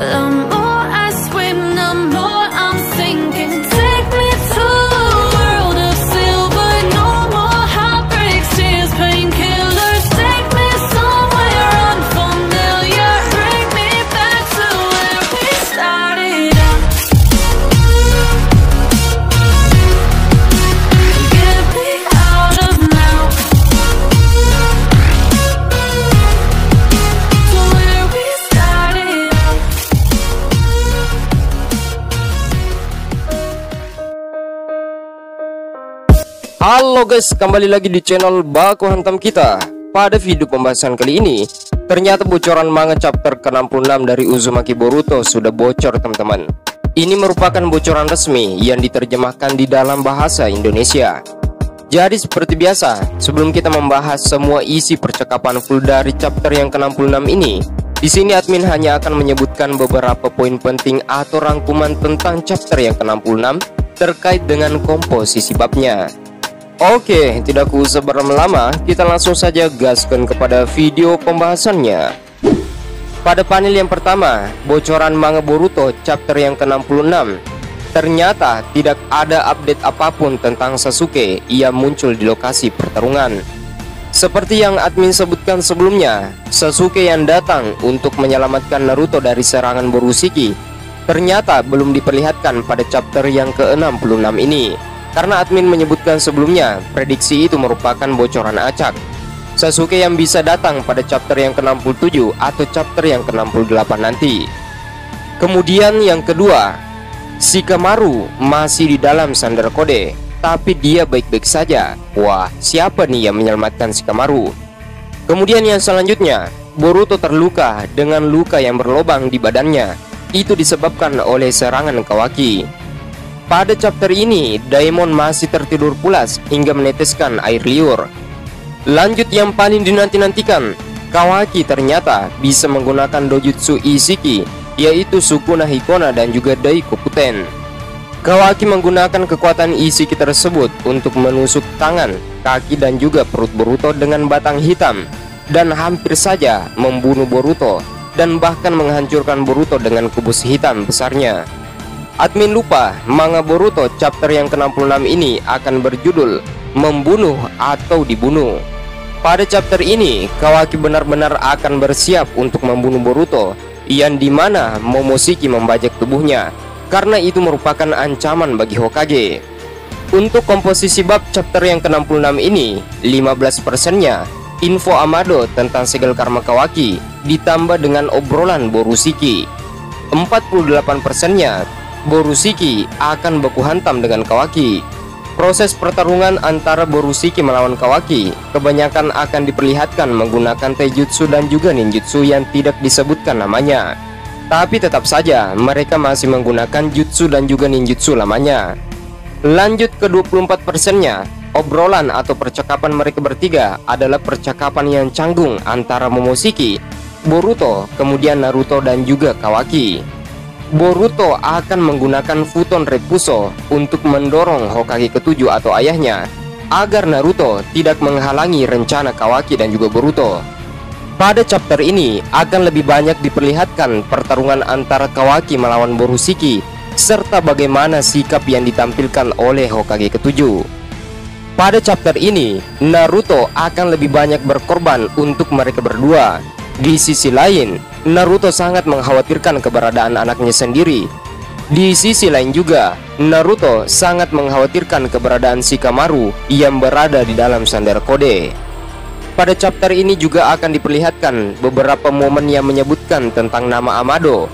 The more I swim, the more I'm sinking. Take me to a world of silver. No more heartbreaks, tears, painkillers. Take me somewhere unfamiliar. Bring me back to where we started out. Get me out of now. To where we started out. Halo guys, kembali lagi di channel Baku Hantam kita. Pada video pembahasan kali ini, ternyata bocoran manga chapter ke-66 dari Uzumaki Boruto sudah bocor teman-teman. Ini merupakan bocoran resmi yang diterjemahkan di dalam bahasa Indonesia. Jadi seperti biasa, sebelum kita membahas semua isi percakapan full dari chapter yang ke-66 ini, di sini admin hanya akan menyebutkan beberapa poin penting atau rangkuman tentang chapter yang ke-66 terkait dengan komposisi babnya. Oke, tidak usah berlama-lama, kita langsung saja gaskan kepada video pembahasannya. Pada panel yang pertama, bocoran manga Boruto chapter yang ke-66. Ternyata tidak ada update apapun tentang Sasuke yang muncul di lokasi pertarungan. Seperti yang admin sebutkan sebelumnya, Sasuke yang datang untuk menyelamatkan Naruto dari serangan Borushiki ternyata belum diperlihatkan pada chapter yang ke-66 ini. Karena admin menyebutkan sebelumnya, prediksi itu merupakan bocoran acak. Sasuke yang bisa datang pada chapter yang ke-67 atau chapter yang ke-68 nanti. Kemudian yang kedua, Shikamaru masih di dalam sandar kode, tapi dia baik-baik saja. Wah, siapa nih yang menyelamatkan Shikamaru? Kemudian yang selanjutnya, Boruto terluka dengan luka yang berlobang di badannya. Itu disebabkan oleh serangan Kawaki. Pada chapter ini, Daemon masih tertidur pulas hingga meneteskan air liur. Lanjut yang paling dinanti-nantikan, Kawaki ternyata bisa menggunakan dojutsu Ishiki, yaitu Sukuna Hikona dan juga Daikokuten. Kawaki menggunakan kekuatan Ishiki tersebut untuk menusuk tangan, kaki dan juga perut Boruto dengan batang hitam, dan hampir saja membunuh Boruto dan bahkan menghancurkan Boruto dengan kubus hitam besarnya. Admin lupa, manga Boruto chapter yang ke-66 ini akan berjudul Membunuh atau Dibunuh. Pada chapter ini, Kawaki benar-benar akan bersiap untuk membunuh Boruto, yang dimana Momoshiki membajak tubuhnya, karena itu merupakan ancaman bagi Hokage. Untuk komposisi bab chapter yang ke-66 ini, 15%-nya info Amado tentang segel karma Kawaki, ditambah dengan obrolan Borushiki. 48%-nya Borushiki akan baku hantam dengan Kawaki. Proses pertarungan antara Borushiki melawan Kawaki kebanyakan akan diperlihatkan menggunakan taijutsu dan juga ninjutsu yang tidak disebutkan namanya. Tapi tetap saja mereka masih menggunakan jutsu dan juga ninjutsu lamanya. Lanjut ke 24%-nya, obrolan atau percakapan mereka bertiga adalah percakapan yang canggung antara Momoshiki, Boruto, kemudian Naruto dan juga Kawaki. Boruto akan menggunakan Futon Repuso untuk mendorong Hokage ke-7 atau ayahnya agar Naruto tidak menghalangi rencana Kawaki dan juga Boruto. Pada chapter ini akan lebih banyak diperlihatkan pertarungan antara Kawaki melawan Borushiki serta bagaimana sikap yang ditampilkan oleh Hokage ke-7. Pada chapter ini Naruto akan lebih banyak berkorban untuk mereka berdua. Di sisi lain, Naruto sangat mengkhawatirkan keberadaan anaknya sendiri. Di sisi lain juga, Naruto sangat mengkhawatirkan keberadaan Shikamaru yang berada di dalam sandar kode. Pada chapter ini juga akan diperlihatkan beberapa momen yang menyebutkan tentang nama Amado.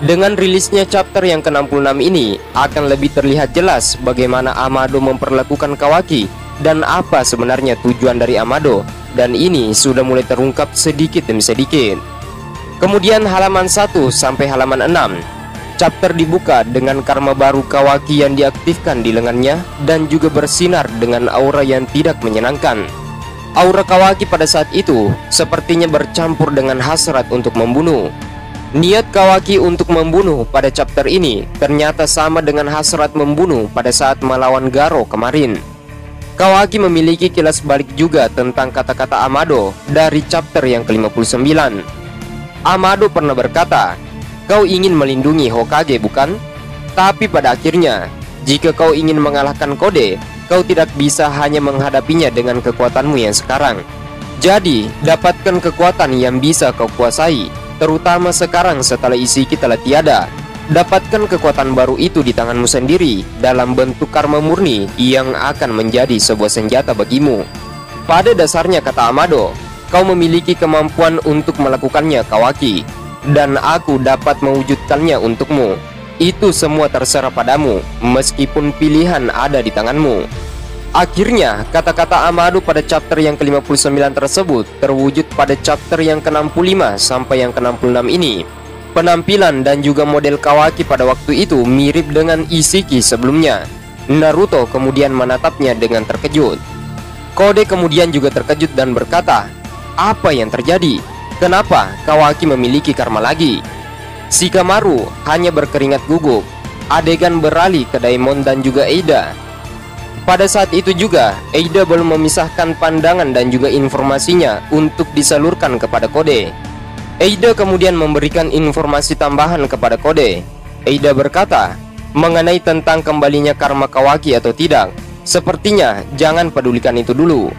Dengan rilisnya chapter yang ke-66 ini, akan lebih terlihat jelas bagaimana Amado memperlakukan Kawaki dan apa sebenarnya tujuan dari Amado. Dan ini sudah mulai terungkap sedikit demi sedikit. Kemudian halaman 1 sampai halaman 6, chapter dibuka dengan karma baru Kawaki yang diaktifkan di lengannya dan juga bersinar dengan aura yang tidak menyenangkan. Aura Kawaki pada saat itu sepertinya bercampur dengan hasrat untuk membunuh. Niat Kawaki untuk membunuh pada chapter ini ternyata sama dengan hasrat membunuh pada saat melawan Garo kemarin. Kawaki memiliki kilas balik juga tentang kata-kata Amado dari chapter yang ke-59. Amado pernah berkata, Kau ingin melindungi Hokage, bukan? Tapi pada akhirnya, jika kau ingin mengalahkan Kode, kau tidak bisa hanya menghadapinya dengan kekuatanmu yang sekarang. Jadi, dapatkan kekuatan yang bisa kau kuasai, terutama sekarang setelah Isiki telah tiada. Dapatkan kekuatan baru itu di tanganmu sendiri dalam bentuk karma murni yang akan menjadi sebuah senjata bagimu. Pada dasarnya, kata Amado, kau memiliki kemampuan untuk melakukannya, Kawaki, dan aku dapat mewujudkannya untukmu. Itu semua terserah padamu, meskipun pilihan ada di tanganmu. Akhirnya, kata-kata Amado pada chapter yang ke-59 tersebut terwujud pada chapter yang ke-65 sampai yang ke-66 ini. Penampilan dan juga model Kawaki pada waktu itu mirip dengan Isiki sebelumnya. Naruto kemudian menatapnya dengan terkejut. Kode kemudian juga terkejut dan berkata, "Apa yang terjadi? Kenapa Kawaki memiliki karma lagi?" Shikamaru hanya berkeringat gugup. Adegan beralih ke Daimon dan juga Eida. Pada saat itu juga, Eida belum memisahkan pandangan dan juga informasinya untuk disalurkan kepada Kode. Eida kemudian memberikan informasi tambahan kepada Kode. Eida berkata, mengenai tentang kembalinya karma Kawaki atau tidak, sepertinya jangan pedulikan itu dulu.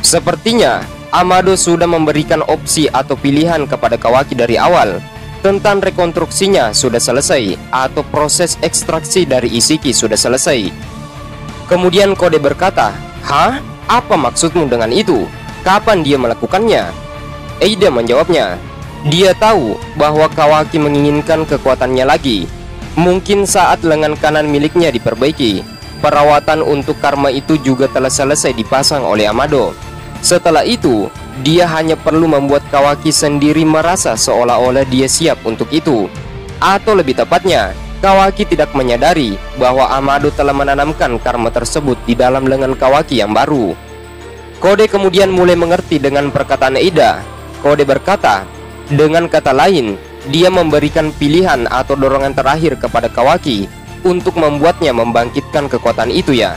Sepertinya Amado sudah memberikan opsi atau pilihan kepada Kawaki dari awal. Tentang rekonstruksinya sudah selesai, atau proses ekstraksi dari Isiki sudah selesai. Kemudian Kode berkata, "Hah? Apa maksudmu dengan itu? Kapan dia melakukannya?" Eida menjawabnya, dia tahu bahwa Kawaki menginginkan kekuatannya lagi. Mungkin saat lengan kanan miliknya diperbaiki, perawatan untuk karma itu juga telah selesai dipasang oleh Amado. Setelah itu, dia hanya perlu membuat Kawaki sendiri merasa seolah-olah dia siap untuk itu. Atau lebih tepatnya, Kawaki tidak menyadari bahwa Amado telah menanamkan karma tersebut di dalam lengan Kawaki yang baru. Kode kemudian mulai mengerti dengan perkataan Eida. Kode berkata, dengan kata lain, dia memberikan pilihan atau dorongan terakhir kepada Kawaki untuk membuatnya membangkitkan kekuatan itu ya.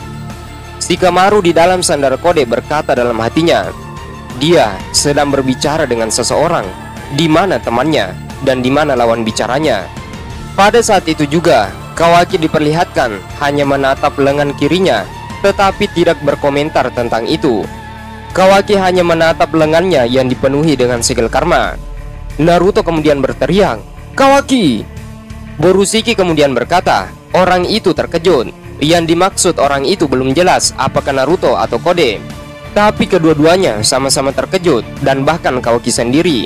Shikamaru di dalam sandar Kode berkata dalam hatinya, dia sedang berbicara dengan seseorang. Di mana temannya dan di mana lawan bicaranya? Pada saat itu juga, Kawaki diperlihatkan hanya menatap lengan kirinya, tetapi tidak berkomentar tentang itu. Kawaki hanya menatap lengannya yang dipenuhi dengan segel karma. Naruto kemudian berteriak, "Kawaki!" Borushiki kemudian berkata, orang itu terkejut. Yang dimaksud orang itu belum jelas apakah Naruto atau Kode, tapi kedua-duanya sama-sama terkejut dan bahkan Kawaki sendiri.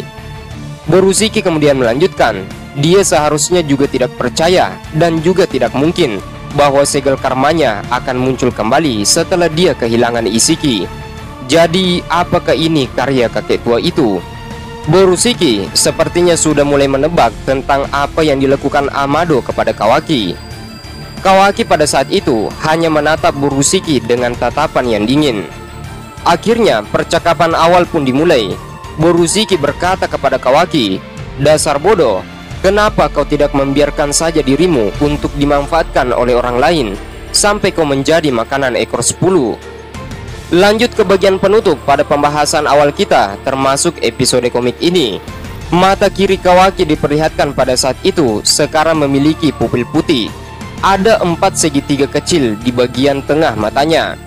Borushiki kemudian melanjutkan, dia seharusnya juga tidak percaya dan juga tidak mungkin bahwa segel karmanya akan muncul kembali setelah dia kehilangan Isiki. Jadi apakah ini karya kakek tua itu? Borushiki sepertinya sudah mulai menebak tentang apa yang dilakukan Amado kepada Kawaki. Kawaki pada saat itu hanya menatap Borushiki dengan tatapan yang dingin. Akhirnya percakapan awal pun dimulai. Borushiki berkata kepada Kawaki, "Dasar bodoh, kenapa kau tidak membiarkan saja dirimu untuk dimanfaatkan oleh orang lain sampai kau menjadi makanan ekor 10? Lanjut ke bagian penutup pada pembahasan awal kita, termasuk episode komik ini. Mata kiri Kawaki diperlihatkan pada saat itu sekarang memiliki pupil putih. Ada 4 segitiga kecil di bagian tengah matanya.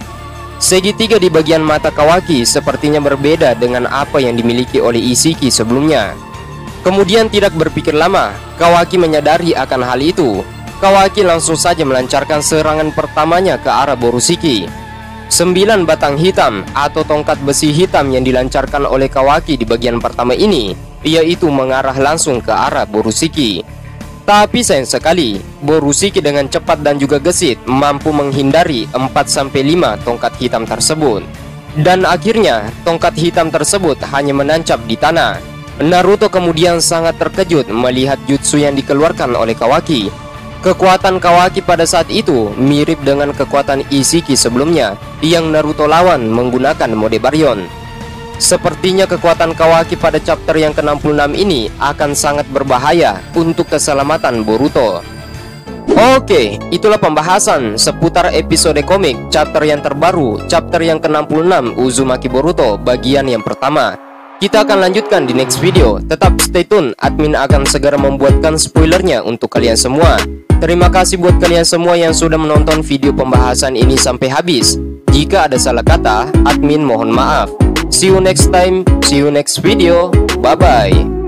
Segitiga di bagian mata Kawaki sepertinya berbeda dengan apa yang dimiliki oleh Isiki sebelumnya. Kemudian tidak berpikir lama, Kawaki menyadari akan hal itu. Kawaki langsung saja melancarkan serangan pertamanya ke arah Borushiki. 9 batang hitam atau tongkat besi hitam yang dilancarkan oleh Kawaki di bagian pertama ini, yaitu mengarah langsung ke arah Borushiki. Tapi sayang sekali, Borushiki dengan cepat dan juga gesit mampu menghindari 4-5 tongkat hitam tersebut. Dan akhirnya, tongkat hitam tersebut hanya menancap di tanah. Naruto kemudian sangat terkejut melihat jutsu yang dikeluarkan oleh Kawaki. Kekuatan Kawaki pada saat itu mirip dengan kekuatan Isiki sebelumnya yang Naruto lawan menggunakan mode Baryon. Sepertinya kekuatan Kawaki pada chapter yang ke-66 ini akan sangat berbahaya untuk keselamatan Boruto. Oke, itulah pembahasan seputar episode komik chapter yang terbaru, chapter yang ke-66 Uzumaki Boruto bagian yang pertama. Kita akan lanjutkan di next video. Tetap stay tune, admin akan segera membuatkan spoilernya untuk kalian semua. Terima kasih buat kalian semua yang sudah menonton video pembahasan ini sampai habis. Jika ada salah kata, admin mohon maaf. See you next time, see you next video. Bye bye.